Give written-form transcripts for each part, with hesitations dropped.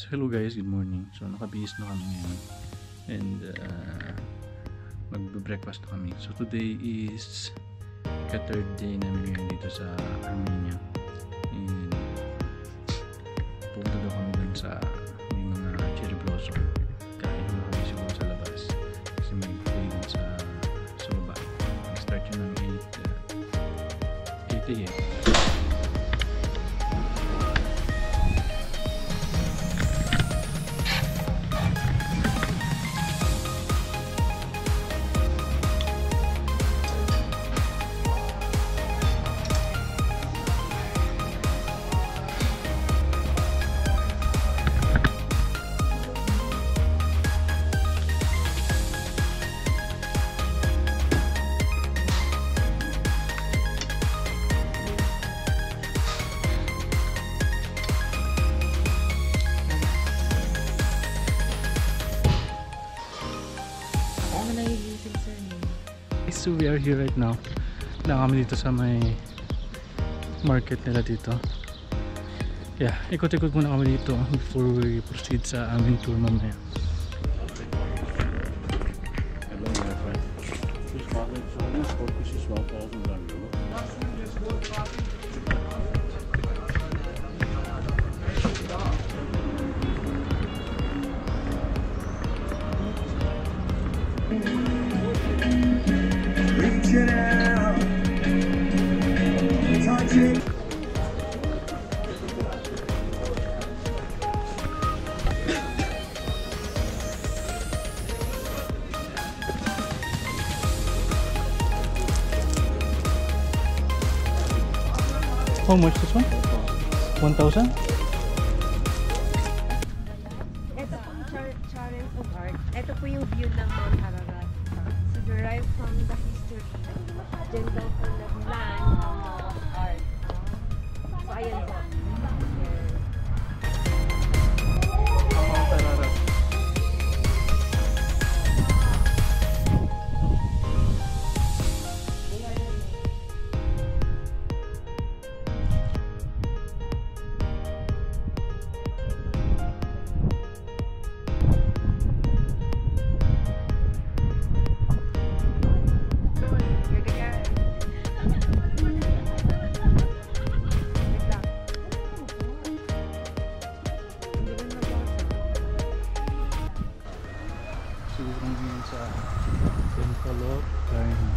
So hello guys, good morning. So nakabihis na kami ngayon and magbe-breakfast na kami. So today is ka-third day namin ngayon dito sa Armenia and pupunta daw kami dun sa may mga cherry blossom. Kain na kami siguro sa labas kasi may play dun sa baba. Mag-start yun ng 8 AM. So we are here right now. Lang kami dito sa may market nila dito. Yeah, ikot-ikot muna kami dito before we proceed sa aming tour mamaya. Hello my friend. This college focus is 12,000 euro. How much this one? 1,000? Ito pong Charles of Art. Ito po yung view ng Mount Ararat. So derived from the history. Diyan daw po nag-land ang art. So ayan po. Mount Ararat. Sa Temple of Garni.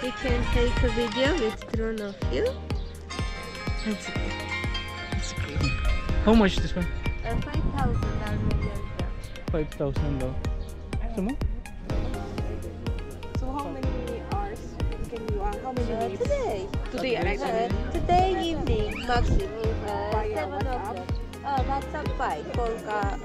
You can take a video with drone of you. That's it. That's great. How much this one? 5,000 Armenian. 5,000 daw. Gusto mo? So how many hours can you? How many minutes? Today. Today evening maximum 7 o'clock. Max up 5. Polka.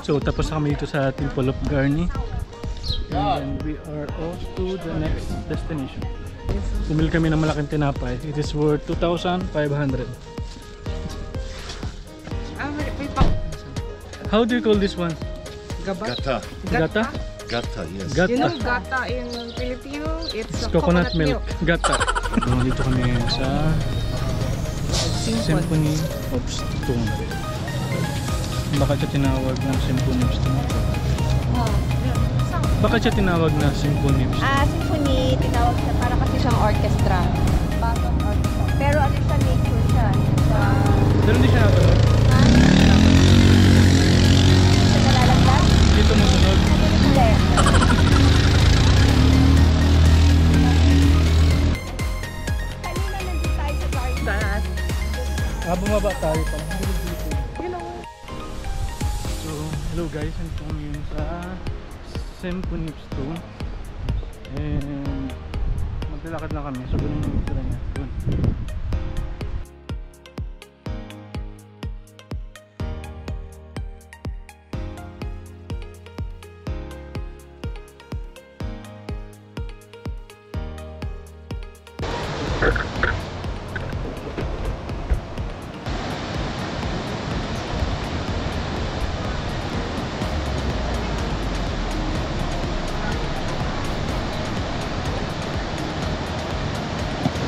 So tapos na kami dito sa Temple of Garni and we are off to the next destination. Bumili kami ng malaking tinapay. It is worth 2,500. May pang How do you call this one? Gata. Gata? Gata, yes. You Gata. know gata in Filipino? It's Coconut milk. Gata. Dito kami sa Symphony of Stone. Bakit siya tinawag na Symphony of Stone? Bakit siya tinawag na Symphony of Stone? Symphony, tinawag siya para kasi siyang orchestra. Parang orchestra. Pero ano siya, nature siya. Pero hindi siya natunog. Sa nalalaglag? Dito mo sunod. Hindi. Kanina nandito tayo sa garden. Bumaba tayo pa. So, hello guys. Nandito kami yun sa Symphony of Stone. And maglalakad lang kami. So, ganun yung itsura niya. Doon.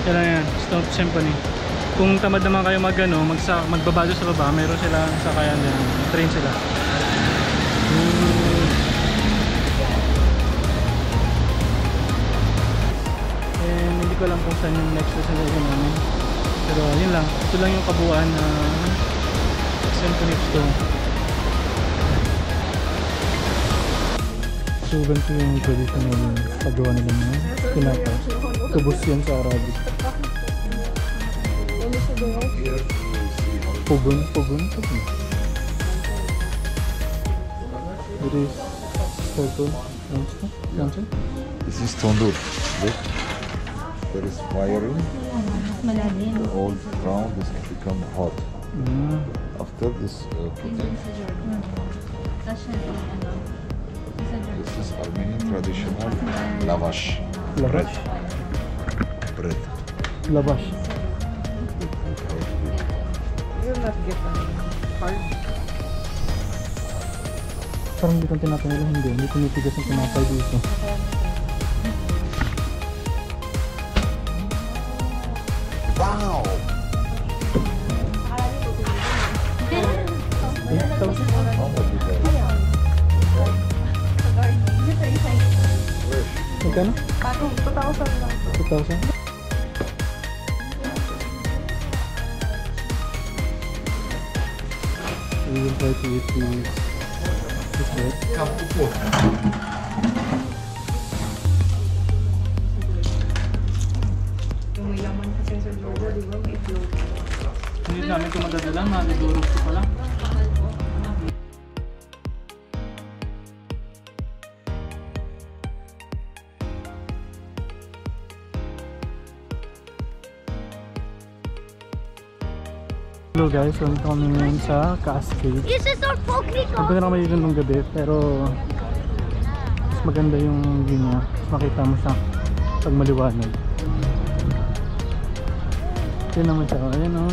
Yan lang yan, Stone Symphony. Kung tamad naman kayo magbabado sa baba, meron silang sakayan din. Train sila. And hindi ko alam kung saan yung next destination namin. Pero yun lang, ito lang yung kabuuan na Symphony of Stone. So ganito yung traditional paggawa nila mga pinapa. Tubos yan sa Arabic. Pugun. It is turtle. Langsung. This is tandoor. Look. There is firing. The old ground is become hot. After this cooking, this is Armenian traditional lavash. Lavash. Bread. Lavash. You'll not get hard. Parang dito ang tinapay nila, hindi tumitigas ang tinapay dito. Wow! How much is that? Magkano? 2,000 lang. 2,000? We will try to eat this bread. Yung may laman kasi sa Georgia, di ba? May float. Hindi namin ito madadala, nalidurog ko pala. Hello guys, so nandito kami ngayon sa Cascade. Punta na kami dito nung gabi, pero mas maganda yung view niya. Mas makita mo siya pag maliwanag. Yun naman siya, ayan o.